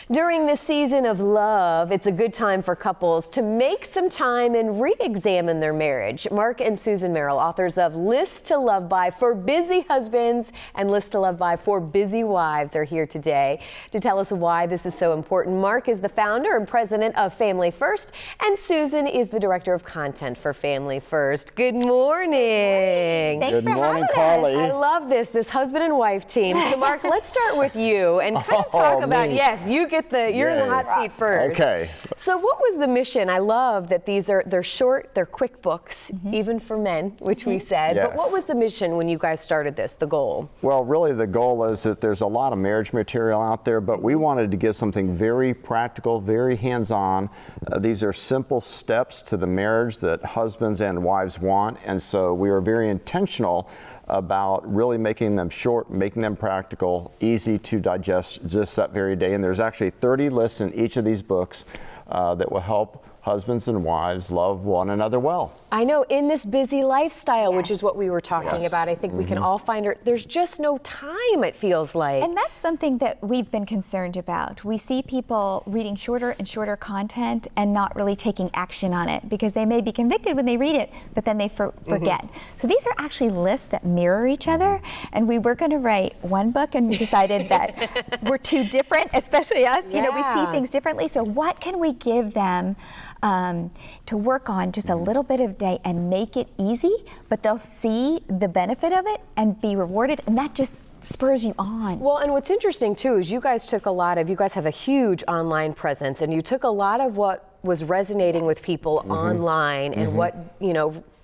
During this season of love, it's a good time for couples to make some time and re-examine their marriage. Mark and Susan Merrill, authors of List to Love By for Busy Husbands and List to Love By for Busy Wives, are here today to tell us why this is so important. Mark is the founder and president of Family First, and Susan is the director of content for Family First. Good morning. Thanks for having us. I love this husband and wife team. So Mark, let's start with you and kind of talk about, yes, you're in the hot seat first. Okay. So what was the mission? I love that they're short, they're quick books, even for men, which we said. Yes. But what was the mission when you guys started this, the goal? Well, really the goal is that there's a lot of marriage material out there, but we wanted to give something very practical, very hands-on. These are simple steps to the marriage that husbands and wives want, and so we were very intentional about really making them short, making them practical, easy to digest just that very day. And there's actually 30 lists in each of these books that will help husbands and wives love one another well. I know, in this busy lifestyle, which is what we were talking about, I think we can all find there's just no time, it feels like. And that's something that we've been concerned about. We see people reading shorter and shorter content and not really taking action on it because they may be convicted when they read it, but then they forget. So these are actually lists that mirror each other, and we were going to write one book and we decided that we're too different, especially us. You know, we see things differently. So what can we give them to work on just a little bit of day and make it easy, but they'll see the benefit of it and be rewarded, and that just spurs you on. Well, and what's interesting too is you guys have a huge online presence, and you took a lot of what was resonating with people online and what,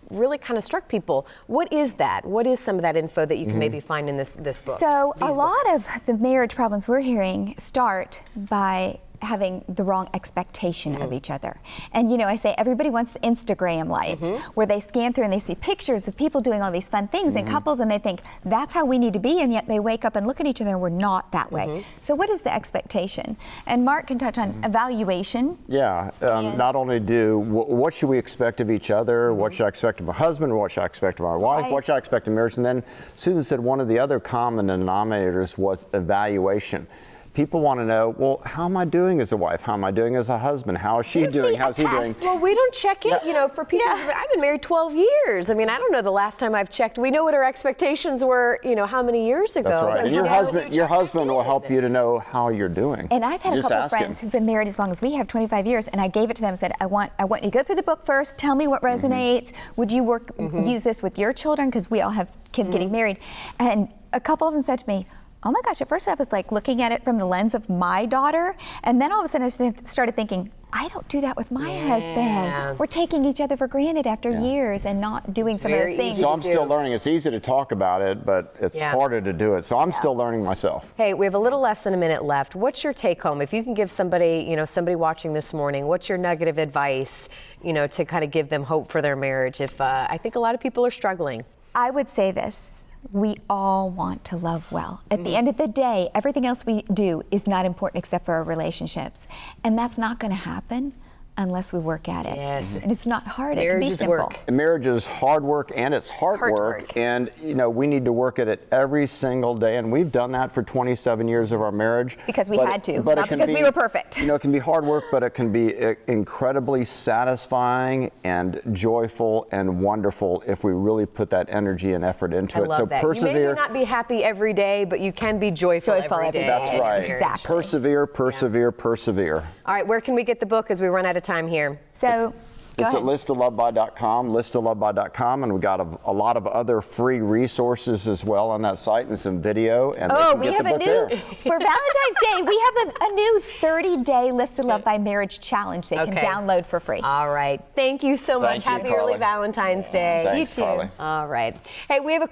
really kind of struck people. What is that? What is some of that info that you can maybe find in this book? So a lot of the marriage problems we're hearing start by having the wrong expectation of each other. And I say everybody wants the Instagram life where they scan through and they see pictures of people doing all these fun things and couples, and they think that's how we need to be, and yet they wake up and look at each other and we're not that way. So what is the expectation? And Mark can touch on evaluation. Yeah, not only what should we expect of each other, what should I expect of my husband, what should I expect of my wife, what should I expect of marriage, and then Susan said one of the other common denominators was evaluation. People want to know, well, how am I doing as a wife? How am I doing as a husband? How is she doing? How's he doing? Well, we don't check it, for people. I've been married 12 years. I mean, I don't know the last time I've checked. We know what our expectations were, how many years ago. That's right. So and your husband will help you to know how you're doing. And I've had a couple of friends who've been married as long as we have, 25 years, and I gave it to them and said, I want you to go through the book first, tell me what resonates. Would you use this with your children? Because we all have kids getting married. And a couple of them said to me, oh my gosh, at first I was like looking at it from the lens of my daughter, and then all of a sudden I started thinking, I don't do that with my husband. We're taking each other for granted after years and not doing some of those things. So I'm still learning. It's easy to talk about it, but it's harder to do it. So I'm still learning myself. Hey, we have a little less than a minute left. What's your take home? If you can give somebody, somebody watching this morning, what's your nugget of advice, to kind of give them hope for their marriage? If I think a lot of people are struggling. I would say this. We all want to love well. At the end of the day, everything else we do is not important except for our relationships. And that's not going to happen unless we work at it. Yes. And it's not hard. It can be simple. Marriage is hard work, and it's hard work. And we need to work at it every single day. And we've done that for 27 years of our marriage. Because we had to, not because we were perfect. It can be hard work, but it can be incredibly satisfying and joyful and wonderful if we really put that energy and effort into it. So persevere. You may not be happy every day, but you can be joyful every day. That's right. Exactly. Persevere, persevere, persevere. All right, where can we get the book as we run out of time here? So it's at listtoloveby.com, listtoloveby.com, and we got a lot of other free resources as well on that site and some video. And we have a new, for Valentine's Day, we have a new 30-day List to Love by Marriage challenge they can download for free. All right. Thank you so much. Happy early Valentine's Day. Thanks, you too. Carly. All right. Hey, we have a